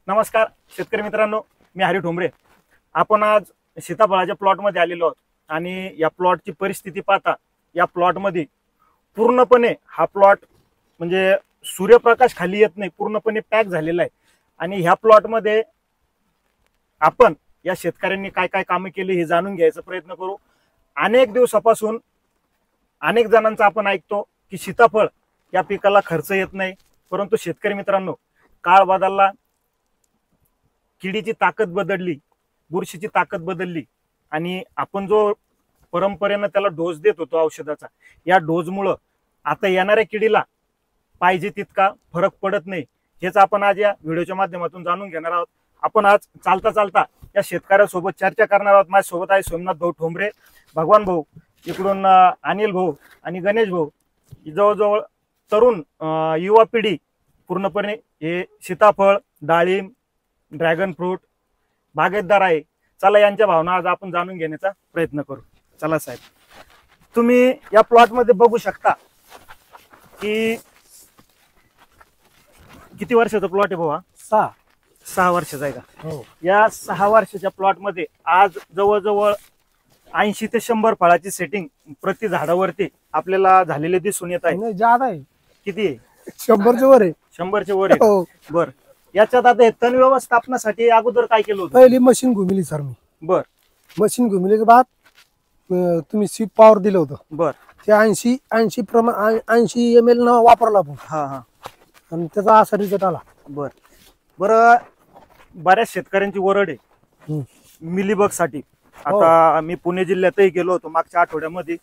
नमस्कार शेतकरी मित्रांनो, मी हरी ठोंबरे. आपण आज सीताफळाच्या प्लॉटमध्ये आलेलो आहोत आणि या प्लॉटची परिस्थिती पाहता या प्लॉटमध्ये पूर्णपणे हा प्लॉट म्हणजे सूर्यप्रकाश खाली येत नाही, पूर्णपणे पॅक झालेला आहे. आणि ह्या प्लॉटमध्ये आपण या शेतकऱ्यांनी काय काय कामे केली हे जाणून घ्यायचा प्रयत्न करू. अनेक दिवसापासून अनेक जणांचा आपण ऐकतो की सीताफळ या पिकाला खर्च येत नाही, परंतु शेतकरी मित्रांनो, काळ बदलला, किडीची ताकद बदलली, बुरशीची ताकद बदलली आणि आपण जो परंपरेने त्याला डोस देत होतो औषधाचा, या डोसमुळे आता येणाऱ्या किडीला पाहिजे तितका फरक पडत नाही. हेच आपण आज या व्हिडिओच्या माध्यमातून जाणून घेणार आहोत. आपण आज चालता चालता या शेतकऱ्यासोबत चर्चा करणार आहोत. माझ्यासोबत आहे सोमनाथ भाऊ ठोंबरे, भगवान भाऊ, इकडून अनिल भाऊ आणि गणेश भाऊ. जवळजवळ तरुण युवा पिढी पूर्णपणे हे सीताफळ, डाळिंब, ड्रॅगन फ्रूट बागेतदार आहे. चला यांच्या भावना आज आपण जाणून घेण्याचा प्रयत्न करू. चला साहेब, तुम्ही या प्लॉट मध्ये बघू शकता की किती वर्षाचा प्लॉट आहे भाऊ? हा 6 वर्षाचा आहे का? हो. या 6 वर्षाच्या प्लॉट मध्ये आज जवळजवळ 80 ते 100 फळाची सेटिंग प्रति झाडावरती आपल्याला झालेले दिसून येत आहे. नाही, ज्यादा आहे. किती आहे? 100च्या वर आहे. 100च्या वर आहे. हो. बर, याच्यात आता हे तण व्यवस्थापनासाठी अगोदर काय केलं होतं? पहिली मशीन घुमिली सर मी. बर मशीन घुमिले के बाद तुम्ही सीप पॉवर दिलं होतं. बर. ते 80 ml न वापरला आपण. हा हा. आणि त्याचा असा रिझल्ट आला. बर बर. बऱ्याच शेतकऱ्यांची वरड आहे मिलीबग साठी. आता मी पुणे जिल्ह्यातही गेलो होतो मागच्या आठवड्यामध्ये,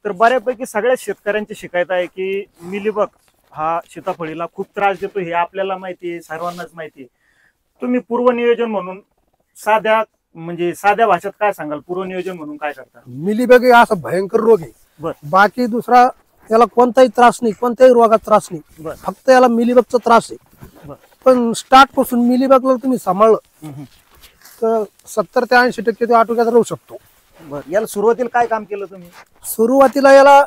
तर बऱ्यापैकी सगळ्या शेतकऱ्यांची शिकायत आहे की मिलीबग हा सीताफळीला खूप त्रास देतो. हे आपल्याला माहिती आहे, सर्वांनाच माहिती आहे. तुम्ही पूर्वनियोजन म्हणून साध्या भाषेत काय सांगाल? पूर्वनियोजन म्हणून काय करता? मिलीबग हे असा भयंकर रोग आहे. बर. बाकी दुसरा याला कोणताही त्रास नाही, कोणत्याही रोगाचा त्रास नाही. बर. फक्त याला मिलीबगचा त्रास आहे. बर. पण स्टार्ट पासून मिलीबगला तुम्ही सांभाळलं तर 70 ते 80% ते आटोक्यात राहू शकतो. बर. याला सुरुवातीला काय काम केलं तुम्ही? सुरुवातीला याला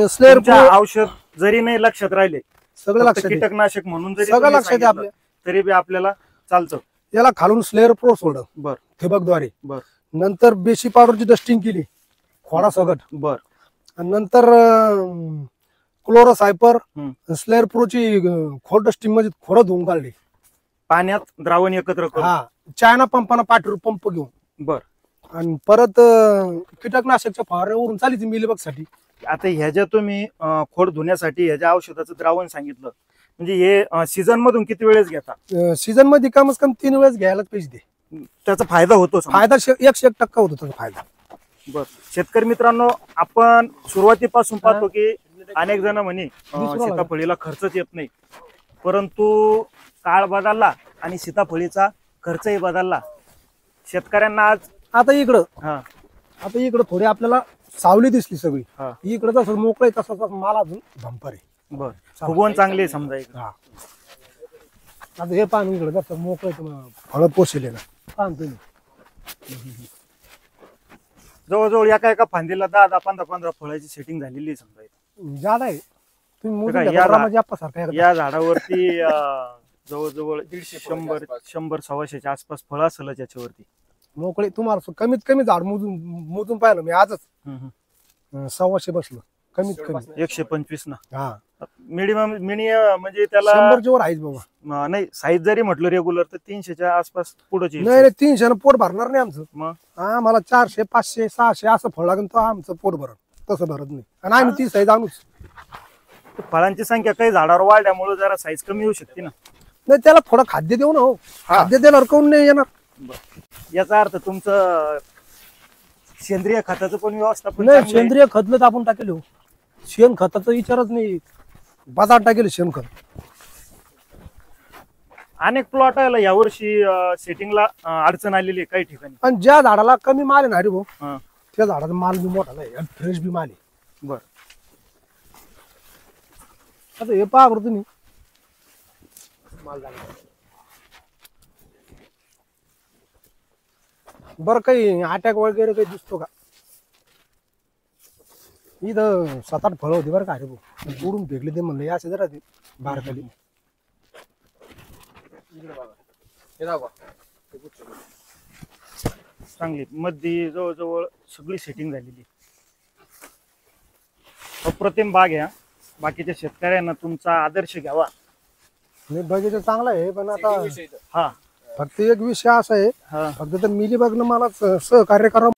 स्लेअर औषध जरी नाही लक्षात राहिले, सगळं लक्षात आहे. कीटकनाशक म्हणून जरी सगळं तुम्ही लक्षात आहे सांगितलं, आपल्या. तरी बी आपल्याला चालतं. याला खालून स्लेअर प्रो सोडलं बर ठिबकद्वारे. बर. नंतर बेसी पावडरची डस्टिंग केली खोडा सगट. बर. आणि नंतर क्लोरोसायपर स्लेअर प्रोची खोड डस्टिंग मध्ये खोडं धुवून काढली पाण्यात द्रावण एकत्र करून. हा, चायना पंपाना पाठवून पंप घेऊन. बर. आणि परत कीटकनाशकच्या फवारण्यावरून चाली ती मिलीबग साठी. आता ह्याच्या तुम्ही खोड धुण्यासाठी ह्याच्या औषधाचं द्रावण सांगितलं, म्हणजे हे सीझन मधून किती वेळेस घेता? सीझन मध्ये कमीत कमी 3 वेळेस घ्यायलाच पाहिजे. त्याचा फायदा होतो? फायदा 100% होतो त्याचा फायदा. बर. शेतकरी मित्रांनो, आपण सुरुवातीपासून पाहतो की अनेक जण म्हणे सीताफळीला खर्चच येत नाही, परंतु काळ बदलला आणि सीताफळीचा खर्चही बदलला. शेतकऱ्यांना आज आता इकडं हा थोडी आपल्याला सावली दिसली सगळी. हा. इकडं जसं मोकळं आहे तसं माल अजून धंपर आहे. बर. फुगवण चांगली आहे समजा इकडं. हा. आता हे पाणी इकडं जसं मोकळं फळं पोषले ना पान तुम्ही. जवळजवळ एका फांदीला 10-15 फळाची सेटिंग झालेली आहे समजा इथं. ज्यादा आहे. तुम्ही मोजून या घ्या, रामाच्या आप्पासारखा एकदा. या झाडावरती जवळजवळ 100-100-125च्या आसपास फळ असेल याच्यावरती. मोकळे तुम्हाला कमीत कमी झाड मोजून पाहिलं मी आजच. 125 बसलं कमीत कमी. 125 ना? हा. मिनिमम म्हणजे त्याला 100च्या वर आहेच बाबा. नाही, साईज जरी म्हटलं रेग्युलर तर 300च्या आसपास पुढेच. नाही 300 पोट भरणार नाही आमचं. मग मला 400, 500, 600 असं फळ लागेल तर आमचं पोट भरत. तसं भरत नाही. आणि आम्ही ती साईज आणूच. फळांची संख्या काही झाडावर वाढल्यामुळे जरा साईज कमी होऊ शकते ना? नाही, त्याला थोडं खाद्य देऊ ना. हो, खाद्य देणार कोण नाही येणार. याचा अर्थ तुमचं सेंद्रिय खताचं पण व्यवस्थापन नाही. चांगलं आहे. सेंद्रिय खतलं तर आपण टाकेल. शेण खताचा विचारच नाही. बाजार टाकेल शेणखत. अनेक प्लॉट आहे यावर्षी सेटिंगला अडचण आलेली आहे काही ठिकाणी. आणि ज्या झाडाला कमी माल आहे ना रे भाऊ, हा. त्या झाडाचा माल बी मोठा नाही आणि फ्रेश बी माल आहे. बर. आता हे पहा बरं तुम्ही. बरं, काही अटॅक वगैरे काही दिसतो का? इथं 7-8 फळं होती बरं का रे भाऊ. पुढून फेकले ते म्हणलं असे जरा ते बाहेर खाली. चांगली मध्ये जवळजवळ सगळी सेटिंग झालेली. अप्रतिम बाग आहे. बाकीच्या शेतकऱ्यांना तुमचा आदर्श घ्यावा. नाही बगीचा चांगला आहे पण आता हा फक्त एक विषय असा आहे, हा फक्त तर मिली बघणं मला सहकार्य करा.